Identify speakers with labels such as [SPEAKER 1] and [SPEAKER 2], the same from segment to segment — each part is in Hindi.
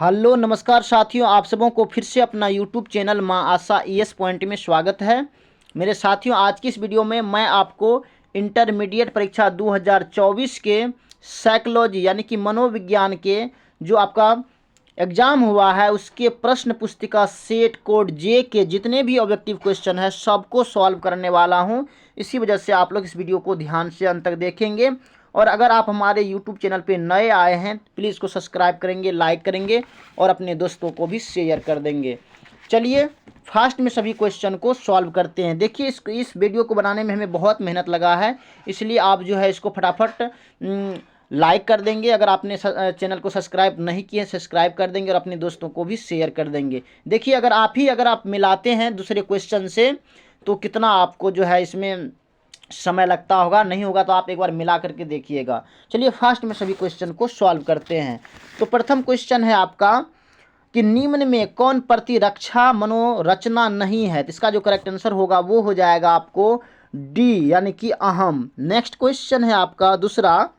[SPEAKER 1] हेलो नमस्कार साथियों, आप सबों को फिर से अपना यूट्यूब चैनल माँ आशा ईएस पॉइंट में स्वागत है। मेरे साथियों, आज की इस वीडियो में मैं आपको इंटरमीडिएट परीक्षा 2024 के साइकोलॉजी यानी कि मनोविज्ञान के जो आपका एग्ज़ाम हुआ है उसके प्रश्न पुस्तिका सेट कोड जे के जितने भी ऑब्जेक्टिव क्वेश्चन है सबको सॉल्व करने वाला हूं। इसी वजह से आप लोग इस वीडियो को ध्यान से अंत तक देखेंगे। और अगर आप हमारे यूट्यूब चैनल पे नए आए हैं प्लीज़ इसको सब्सक्राइब करेंगे, लाइक करेंगे और अपने दोस्तों को भी शेयर कर देंगे। चलिए फास्ट में सभी क्वेश्चन को सॉल्व करते हैं। देखिए इस वीडियो को बनाने में हमें बहुत मेहनत लगा है, इसलिए आप जो है इसको फटाफट लाइक कर देंगे। अगर आपने चैनल को सब्सक्राइब नहीं किए सब्सक्राइब कर देंगे और अपने दोस्तों को भी शेयर कर देंगे। देखिए अगर आप मिलाते हैं दूसरे क्वेश्चन से तो कितना आपको जो है इसमें समय लगता होगा, नहीं होगा तो आप एक बार मिला करके देखिएगा। चलिए फास्ट में सभी क्वेश्चन को सॉल्व करते हैं। तो प्रथम क्वेश्चन है आपका कि निम्न में कौन प्रतिरक्षा मनोरचना नहीं है। तो इसका जो करेक्ट आंसर होगा वो हो जाएगा आपको डी यानी कि अहम। नेक्स्ट क्वेश्चन है आपका दूसरा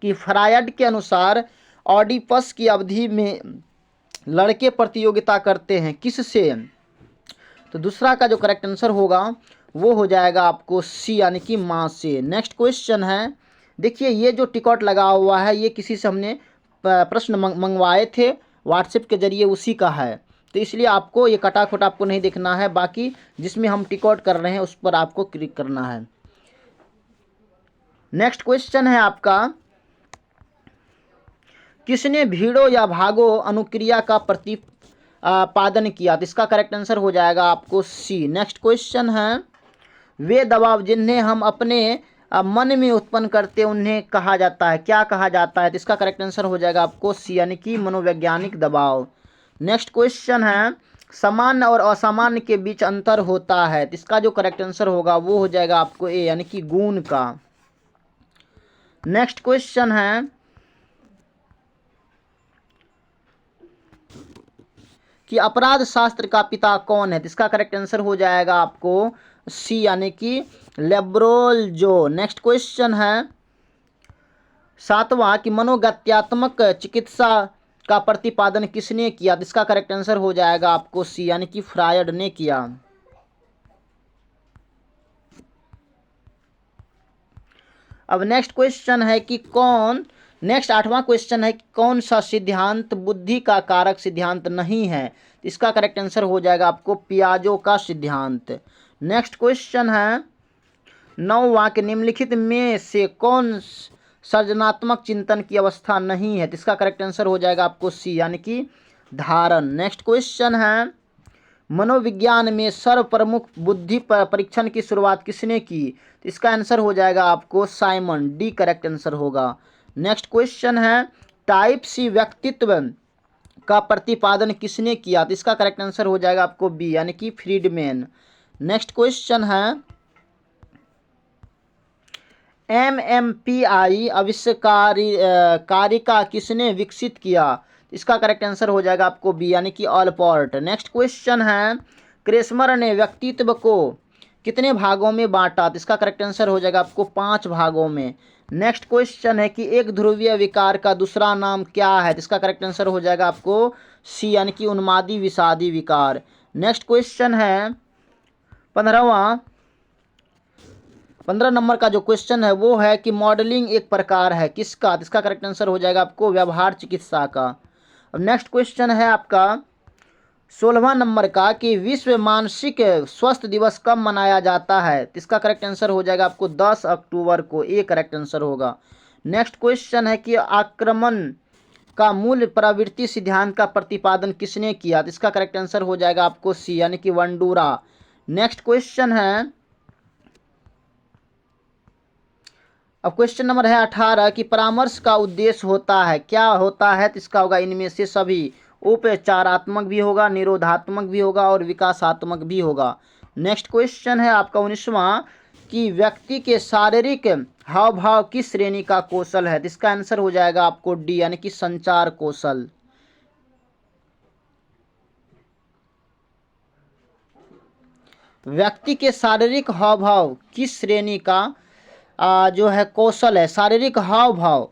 [SPEAKER 1] कि फ्रायड के अनुसार ऑडिपस की अवधि में लड़के प्रतियोगिता करते हैं किससे। तो दूसरा का जो करेक्ट आंसर होगा वो हो जाएगा आपको सी यानी कि माँ से। नेक्स्ट क्वेश्चन है, देखिए ये जो टिकट लगा हुआ है ये किसी से हमने प्रश्न मंगवाए थे व्हाट्सएप के जरिए, उसी का है। तो इसलिए आपको ये कटाखोट आपको नहीं देखना है, बाकी जिसमें हम टिकट कर रहे हैं उस पर आपको क्लिक करना है। नेक्स्ट क्वेश्चन है आपका किसने भीड़ो या भागो अनुक्रिया का प्रतिपादन किया। तो इसका करेक्ट आंसर हो जाएगा आपको सी। नेक्स्ट क्वेश्चन है वे दबाव जिन्हें हम अपने मन में उत्पन्न करते उन्हें कहा जाता है, क्या कहा जाता है। तो इसका करेक्ट आंसर हो जाएगा आपको सी यानी कि मनोवैज्ञानिक दबाव। नेक्स्ट क्वेश्चन है सामान्य और असामान्य के बीच अंतर होता है। तो इसका जो करेक्ट आंसर होगा वो हो जाएगा आपको ए यानी कि गुण का। नेक्स्ट क्वेश्चन है कि अपराध शास्त्र का पिता कौन है। तो इसका करेक्ट आंसर हो जाएगा आपको सी यानी कि लेब्रोल्जो। नेक्स्ट क्वेश्चन है सातवां कि मनोगत्यात्मक चिकित्सा का प्रतिपादन किसने किया। तो इसका करेक्ट आंसर हो जाएगा आपको सी यानी कि फ्रायड ने किया। अब नेक्स्ट क्वेश्चन है कि नेक्स्ट आठवां क्वेश्चन है कि कौन सा सिद्धांत बुद्धि का कारक सिद्धांत नहीं है। इसका करेक्ट आंसर हो जाएगा आपको पियाजो का सिद्धांत। नेक्स्ट क्वेश्चन है नौवां के निम्नलिखित में से कौन सृजनात्मक चिंतन की अवस्था नहीं है। तो इसका करेक्ट आंसर हो जाएगा आपको सी यानी कि धारण। नेक्स्ट क्वेश्चन है मनोविज्ञान में सर्वप्रमुख बुद्धि परीक्षण की शुरुआत किसने की। तो इसका आंसर हो जाएगा आपको साइमन, डी करेक्ट आंसर होगा। नेक्स्ट क्वेश्चन है टाइप सी व्यक्तित्व का प्रतिपादन किसने किया। तो इसका करेक्ट आंसर हो जाएगा आपको बी यानी कि फ्रीडमैन। नेक्स्ट क्वेश्चन है MMPI आविष्कारिका किसने विकसित किया। इसका करेक्ट आंसर हो जाएगा आपको बी यानी कि ऑलपोर्ट। नेक्स्ट क्वेश्चन है क्रेस्मर ने व्यक्तित्व को कितने भागों में बांटा। तो इसका करेक्ट आंसर हो जाएगा आपको 5 भागों में। नेक्स्ट क्वेश्चन है कि एक ध्रुवीय विकार का दूसरा नाम क्या है। तो इसका करेक्ट आंसर हो जाएगा आपको सी यानी कि उन्मादी विषादी विकार। नेक्स्ट क्वेश्चन है 15 नंबर का जो क्वेश्चन है वो है कि मॉडलिंग एक प्रकार है किसका। तो इसका करेक्ट आंसर हो जाएगा आपको व्यवहार चिकित्सा का। अब नेक्स्ट क्वेश्चन है आपका 16वां नंबर का कि विश्व मानसिक स्वास्थ्य दिवस कब मनाया जाता है। तो इसका करेक्ट आंसर हो जाएगा आपको 10 अक्टूबर को, ए करेक्ट आंसर होगा। नेक्स्ट क्वेश्चन है कि आक्रमण का मूल प्रवृत्ति सिद्धांत का प्रतिपादन किसने किया। तो इसका करेक्ट आंसर हो जाएगा आपको सी यानी कि वंडूरा। नेक्स्ट क्वेश्चन है अब क्वेश्चन नंबर है 18 कि परामर्श का उद्देश्य होता है, क्या होता है। तो इसका होगा इनमें से सभी, उपचारात्मक भी होगा, निरोधात्मक भी होगा और विकासात्मक भी होगा। नेक्स्ट क्वेश्चन है आपका 19वां कि व्यक्ति के शारीरिक हाव भाव किस श्रेणी का कौशल है। तो इसका आंसर हो जाएगा आपको डी यानी कि संचार कौशल। व्यक्ति के शारीरिक हाव भाव किस श्रेणी का जो है कौशल है, शारीरिक हाव भाव,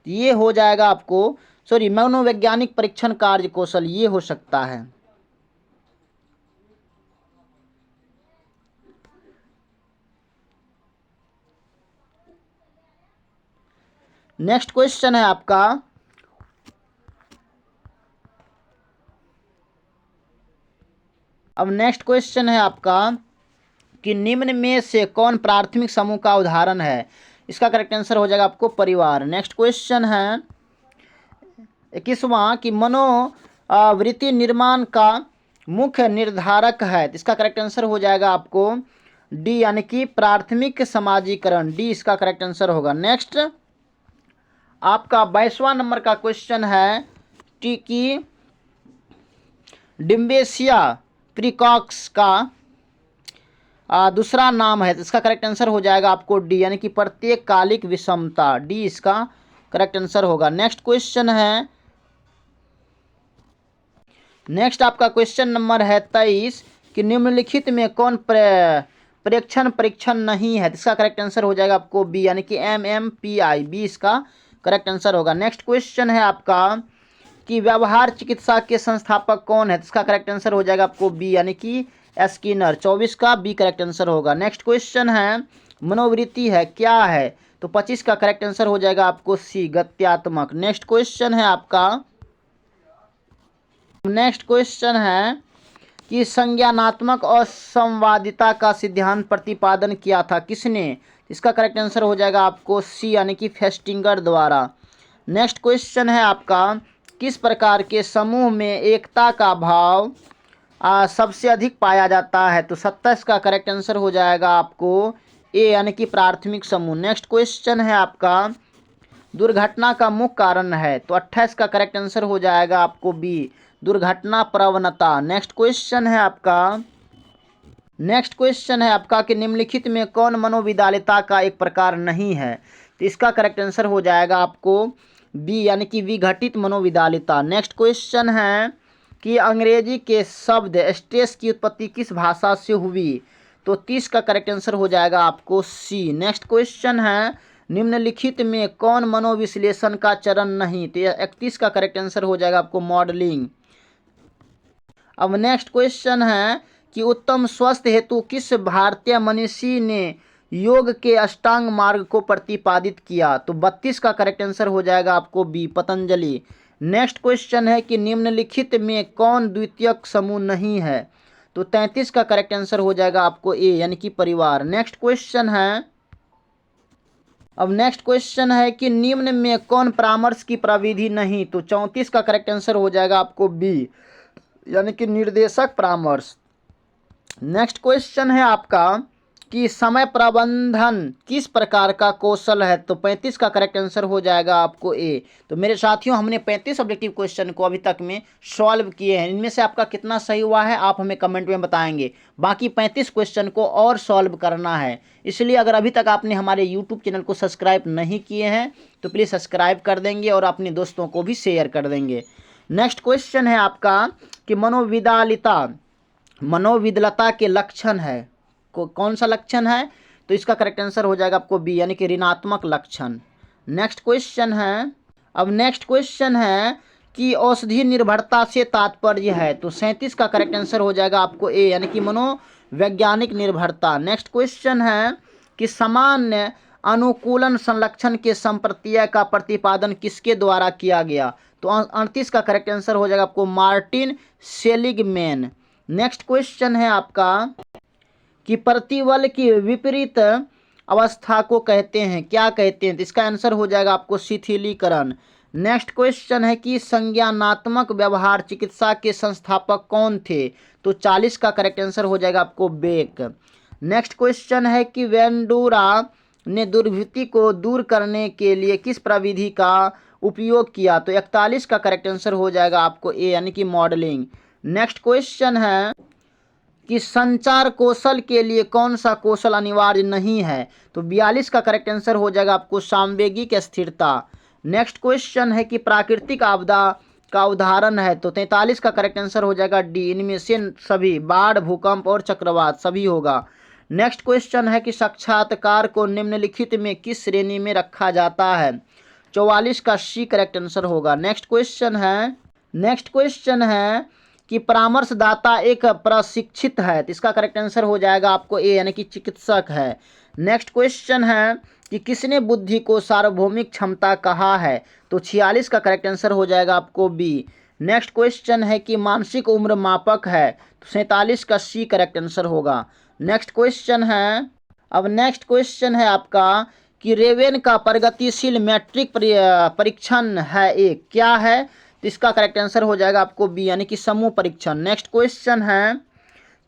[SPEAKER 1] ये हो जाएगा आपको सॉरी मनोवैज्ञानिक परीक्षण कार्य कौशल, ये हो सकता है। नेक्स्ट क्वेश्चन है आपका, अब नेक्स्ट क्वेश्चन है आपका कि निम्न में से कौन प्राथमिक समूह का उदाहरण है। इसका करेक्ट आंसर हो जाएगा आपको परिवार। नेक्स्ट क्वेश्चन है 21वां कि मनोवृत्ति निर्माण का मुख्य निर्धारक है। इसका करेक्ट आंसर हो जाएगा आपको डी, यानी कि प्राथमिक समाजीकरण, डी इसका करेक्ट आंसर होगा। नेक्स्ट आपका 22वां नंबर का क्वेश्चन है कि डिम्बेशिया प्रीकॉक्स का दूसरा नाम है। तो इसका करेक्ट आंसर हो जाएगा आपको डी, यानी कि प्रत्येक कालिक विषमता, डी इसका करेक्ट आंसर होगा। नेक्स्ट क्वेश्चन है, नेक्स्ट आपका क्वेश्चन नंबर है 23 कि निम्नलिखित में कौन परीक्षण नहीं है। इसका करेक्ट आंसर हो जाएगा आपको बी, यानी कि MMPI, बी इसका करेक्ट आंसर होगा। नेक्स्ट क्वेश्चन है आपका कि व्यवहार चिकित्सा के संस्थापक कौन है। इसका करेक्ट आंसर हो जाएगा आपको बी, यानी कि स्किनर, 24 का बी करेक्ट आंसर होगा। नेक्स्ट क्वेश्चन है मनोवृत्ति है क्या है, तो 25 का करेक्ट आंसर हो जाएगा आपको सी, गत्यात्मक। नेक्स्ट क्वेश्चन है आपका, नेक्स्ट क्वेश्चन है कि संज्ञानात्मक और संवादिता का सिद्धांत प्रतिपादन किया था किसने। इसका करेक्ट आंसर हो जाएगा आपको सी, यानी कि फेस्टिंगर द्वारा। नेक्स्ट क्वेश्चन है आपका किस प्रकार के समूह में एकता का भाव सबसे अधिक पाया जाता है, तो 27 का करेक्ट आंसर हो जाएगा आपको ए, यानी कि प्राथमिक समूह। नेक्स्ट क्वेश्चन है आपका दुर्घटना का मुख्य कारण है, तो 28 का करेक्ट आंसर हो जाएगा आपको बी, दुर्घटना प्रवणता। नेक्स्ट क्वेश्चन है आपका कि निम्नलिखित में कौन मनोविदालिता का एक प्रकार नहीं है, तो इसका करेक्ट आंसर हो जाएगा आपको बी, यानी कि विघटित मनोविदालिता। नेक्स्ट क्वेश्चन है कि अंग्रेजी के शब्द स्ट्रेस की उत्पत्ति किस भाषा से हुई, तो 30 का करेक्ट आंसर हो जाएगा आपको सी। नेक्स्ट क्वेश्चन है निम्नलिखित में कौन मनोविश्लेषण का चरण नहीं, तो 31 का करेक्ट आंसर हो जाएगा आपको मॉडलिंग। अब नेक्स्ट क्वेश्चन है कि उत्तम स्वास्थ्य हेतु किस भारतीय मनीषी ने योग के अष्टांग मार्ग को प्रतिपादित किया, तो 32 का करेक्ट आंसर हो जाएगा आपको बी, पतंजलि। नेक्स्ट क्वेश्चन है कि निम्नलिखित में कौन द्वितीयक समूह नहीं है, तो 33 का करेक्ट आंसर हो जाएगा आपको ए, यानी कि परिवार। नेक्स्ट क्वेश्चन है, अब नेक्स्ट क्वेश्चन है कि निम्न में कौन परामर्श की प्रविधि नहीं, तो 34 का करेक्ट आंसर हो जाएगा आपको बी, यानी कि निर्देशक परामर्श। नेक्स्ट क्वेश्चन है आपका कि समय प्रबंधन किस प्रकार का कौशल है, तो 35 का करेक्ट आंसर हो जाएगा आपको ए। तो मेरे साथियों हमने 35 ऑब्जेक्टिव क्वेश्चन को अभी तक में सॉल्व किए हैं। इनमें से आपका कितना सही हुआ है आप हमें कमेंट में बताएंगे। बाकी 35 क्वेश्चन को और सॉल्व करना है, इसलिए अगर अभी तक आपने हमारे यूट्यूब चैनल को सब्सक्राइब नहीं किए हैं तो प्लीज़ सब्सक्राइब कर देंगे और अपने दोस्तों को भी शेयर कर देंगे। नेक्स्ट क्वेश्चन है आपका कि मनोविदलता के लक्षण है, कौन सा लक्षण है, तो इसका करेक्ट आंसर हो जाएगा आपको बी, यानी कि ऋणात्मक लक्षण। नेक्स्ट क्वेश्चन है, अब नेक्स्ट क्वेश्चन है कि औषधि निर्भरता से तात्पर्य है, तो 37 का करेक्ट आंसर हो जाएगा आपको ए, यानी कि मनोवैज्ञानिक निर्भरता। नेक्स्ट क्वेश्चन है कि सामान्य अनुकूलन संलक्षण के संप्रत्यय का प्रतिपादन किसके द्वारा किया गया, तो 38 का करेक्ट आंसर हो जाएगा आपको मार्टिन सेलिगमैन। नेक्स्ट क्वेश्चन है आपका कि प्रतिबल की विपरीत अवस्था को कहते हैं, क्या कहते हैं, तो इसका आंसर हो जाएगा आपको शिथिलीकरण। नेक्स्ट क्वेश्चन है कि संज्ञानात्मक व्यवहार चिकित्सा के संस्थापक कौन थे, तो 40 का करेक्ट आंसर हो जाएगा आपको बेक। नेक्स्ट क्वेश्चन है कि वेंडूरा ने दुर्वृत्ति को दूर करने के लिए किस प्रविधि का उपयोग किया, तो 41 का करेक्ट आंसर हो जाएगा आपको ए, यानी कि मॉडलिंग। नेक्स्ट क्वेश्चन है कि संचार कौशल के लिए कौन सा कौशल अनिवार्य नहीं है, तो 42 का करेक्ट आंसर हो जाएगा आपको सामवेगिक स्थिरता। नेक्स्ट क्वेश्चन है कि प्राकृतिक आपदा का उदाहरण है, तो 43 का करेक्ट आंसर हो जाएगा डी, इनमें से सभी, बाढ़, भूकंप और चक्रवात सभी होगा। नेक्स्ट क्वेश्चन है कि साक्षात्कार को निम्नलिखित में किस श्रेणी में रखा जाता है, 44 का सी करेक्ट आंसर होगा। नेक्स्ट क्वेश्चन है कि परामर्शदाता एक प्रशिक्षित है, तो इसका करेक्ट आंसर हो जाएगा आपको ए यानी कि चिकित्सक है। नेक्स्ट क्वेश्चन है कि किसने बुद्धि को सार्वभौमिक क्षमता कहा है, तो 46 का करेक्ट आंसर हो जाएगा आपको बी। नेक्स्ट क्वेश्चन है कि मानसिक उम्र मापक है, तो 47 का सी करेक्ट आंसर होगा। नेक्स्ट क्वेश्चन है आपका कि रेवेन का प्रगतिशील मैट्रिक परीक्षण है एक, क्या है, तो इसका करेक्ट आंसर हो जाएगा आपको बी यानी कि समूह परीक्षण। नेक्स्ट क्वेश्चन है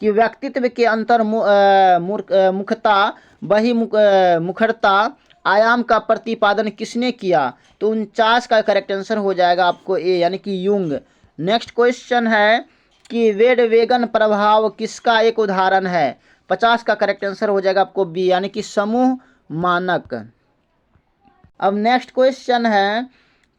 [SPEAKER 1] कि व्यक्तित्व के अंतर्मुखता बहिमुखरता आयाम का प्रतिपादन किसने किया, तो 49 का करेक्ट आंसर हो जाएगा आपको ए यानी कि युंग। नेक्स्ट क्वेश्चन है कि वेडवेगन प्रभाव किसका एक उदाहरण है, 50 का करेक्ट आंसर हो जाएगा आपको बी यानी कि समूह मानक। अब नेक्स्ट क्वेश्चन है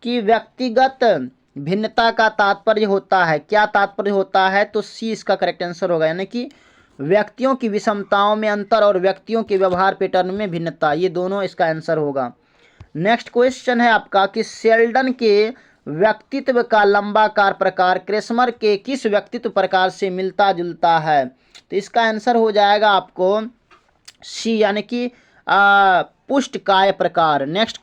[SPEAKER 1] कि व्यक्तिगत भिन्नता का तात्पर्य होता है, क्या तात्पर्य होता है, तो सी इसका करेक्ट आंसर होगा यानी कि व्यक्तियों की विषमताओं में अंतर और व्यक्तियों के व्यवहार पैटर्न में भिन्नता, ये दोनों इसका आंसर होगा। नेक्स्ट क्वेश्चन है आपका कि शेल्डन के व्यक्तित्व का लंबाकार प्रकार क्रेसमर के किस व्यक्तित्व प्रकार से मिलता जुलता है, तो इसका आंसर हो जाएगा आपको सी यानी कि पुष्टकाय प्रकार। नेक्स्ट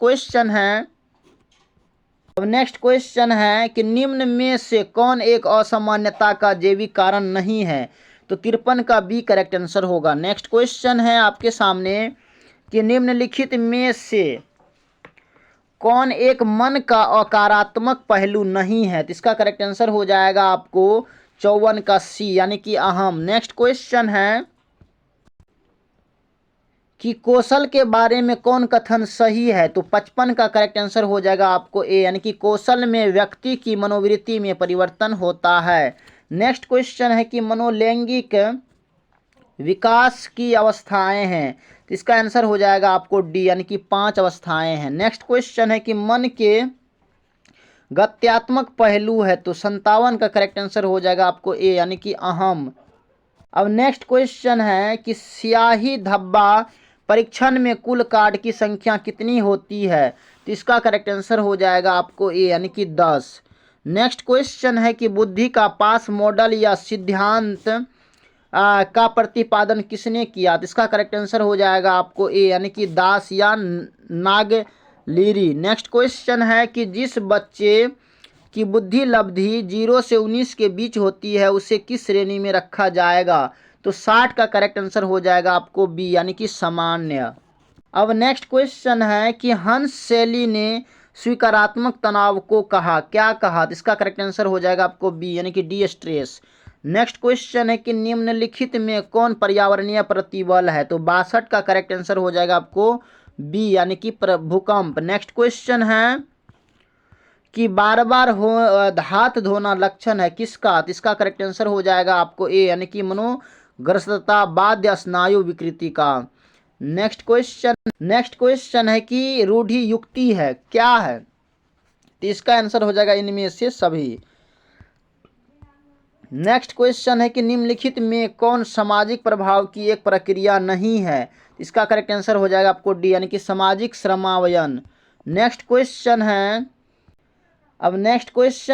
[SPEAKER 1] क्वेश्चन है कि निम्न में से कौन एक असामान्यता का जैविक कारण नहीं है, तो 53 का बी करेक्ट आंसर होगा। नेक्स्ट क्वेश्चन है आपके सामने कि निम्नलिखित में से कौन एक मन का अकारात्मक पहलू नहीं है, तो इसका करेक्ट आंसर हो जाएगा आपको 54 का सी यानी कि अहम। नेक्स्ट क्वेश्चन है कि कौशल के बारे में कौन कथन सही है, तो 55 का करेक्ट आंसर हो जाएगा आपको ए यानी कि कौशल में व्यक्ति की मनोवृत्ति में परिवर्तन होता है। नेक्स्ट क्वेश्चन है कि मनोलैंगिक विकास की अवस्थाएं हैं, तो इसका आंसर हो जाएगा आपको डी यानी कि 5 अवस्थाएं हैं। नेक्स्ट क्वेश्चन है कि मन के गत्यात्मक पहलू है, तो 57 का करेक्ट आंसर हो जाएगा आपको ए यानी कि अहम। अब नेक्स्ट क्वेश्चन है कि स्याही धब्बा परीक्षण में कुल कार्ड की संख्या कितनी होती है, तो इसका करेक्ट आंसर हो जाएगा आपको ए यानी कि 10। नेक्स्ट क्वेश्चन है कि बुद्धि का पास मॉडल या सिद्धांत का प्रतिपादन किसने किया, तो इसका करेक्ट आंसर हो जाएगा आपको ए यानी कि दास या नागलिरी। नेक्स्ट क्वेश्चन है कि जिस बच्चे की बुद्धि लब्धि 0 से 19 के बीच होती है उसे किस श्रेणी में रखा जाएगा, तो 60 का करेक्ट आंसर हो जाएगा आपको बी यानी कि सामान्य। अब नेक्स्ट क्वेश्चन है कि हंस शैली ने स्वीकारात्मक तनाव को कहा, क्या कहा, तो इसका करेक्ट आंसर हो जाएगा आपको बी यानी कि डी स्ट्रेस। नेक्स्ट क्वेश्चन है कि निम्नलिखित में कौन पर्यावरणीय प्रतिबल है, तो 62 का करेक्ट आंसर हो जाएगा आपको बी यानी कि भूकंप। नेक्स्ट क्वेश्चन है कि बार बार हाथ धोना लक्षण है किसका, तो इसका करेक्ट आंसर हो जाएगा आपको ए यानी कि मनोग्रस्तता बाध्य स्नायु विकृति का। नेक्स्ट क्वेश्चन है कि रूढ़ि युक्ति है, क्या है, तो इसका आंसर हो जाएगा इनमें से सभी। नेक्स्ट क्वेश्चन है कि निम्नलिखित में कौन सामाजिक प्रभाव की एक प्रक्रिया नहीं है, इसका करेक्ट आंसर हो जाएगा आपको डी यानी कि सामाजिक श्रमावयन। नेक्स्ट क्वेश्चन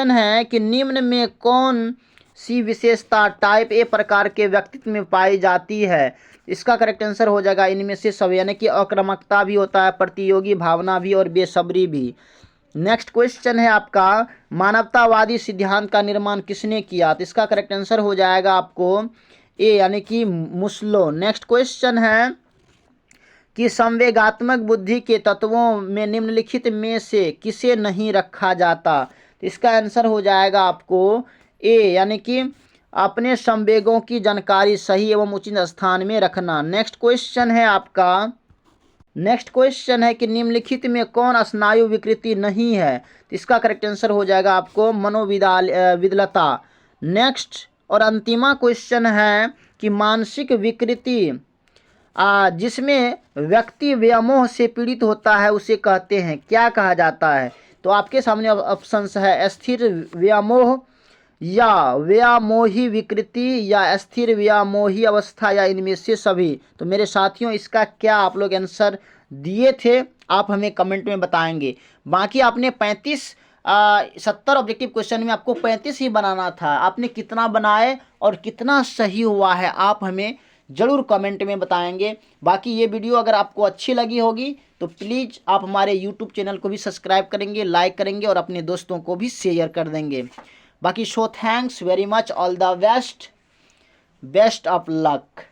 [SPEAKER 1] है कि निम्न में कौन सी विशेषता टाइप ए प्रकार के व्यक्तित्व में पाई जाती है, इसका करेक्ट आंसर हो जाएगा इनमें से सब यानी कि आक्रामकता भी होता है, प्रतियोगी भावना भी और बेसब्री भी। नेक्स्ट क्वेश्चन है आपका मानवतावादी सिद्धांत का निर्माण किसने किया, तो इसका करेक्ट आंसर हो जाएगा आपको ए यानी कि मुस्लो। नेक्स्ट क्वेश्चन है कि संवेगात्मक बुद्धि के तत्वों में निम्नलिखित में से किसे नहीं रखा जाता, तो इसका आंसर हो जाएगा आपको ए यानी कि अपने संवेगों की जानकारी सही एवं उचित स्थान में रखना। नेक्स्ट क्वेश्चन है कि निम्नलिखित में कौन स्नायु विकृति नहीं है, तो इसका करेक्ट आंसर हो जाएगा आपको मनोविदलता। नेक्स्ट और अंतिमा क्वेश्चन है कि मानसिक विकृति जिसमें व्यक्ति व्यामोह से पीड़ित होता है उसे कहते हैं, क्या कहा जाता है, तो आपके सामने ऑप्शंस है स्थिर व्यामोह या व्यामोही विकृति या स्थिर व्यामोही अवस्था या इनमें से सभी। तो मेरे साथियों इसका क्या आप लोग आंसर दिए थे आप हमें कमेंट में बताएंगे। बाकी आपने 70 ऑब्जेक्टिव क्वेश्चन में आपको 35 ही बनाना था, आपने कितना बनाए और कितना सही हुआ है आप हमें ज़रूर कमेंट में बताएंगे। बाकी ये वीडियो अगर आपको अच्छी लगी होगी तो प्लीज़ आप हमारे यूट्यूब चैनल को भी सब्सक्राइब करेंगे, लाइक करेंगे और अपने दोस्तों को भी शेयर कर देंगे। बाकी thanks very much, all the best, best of luck.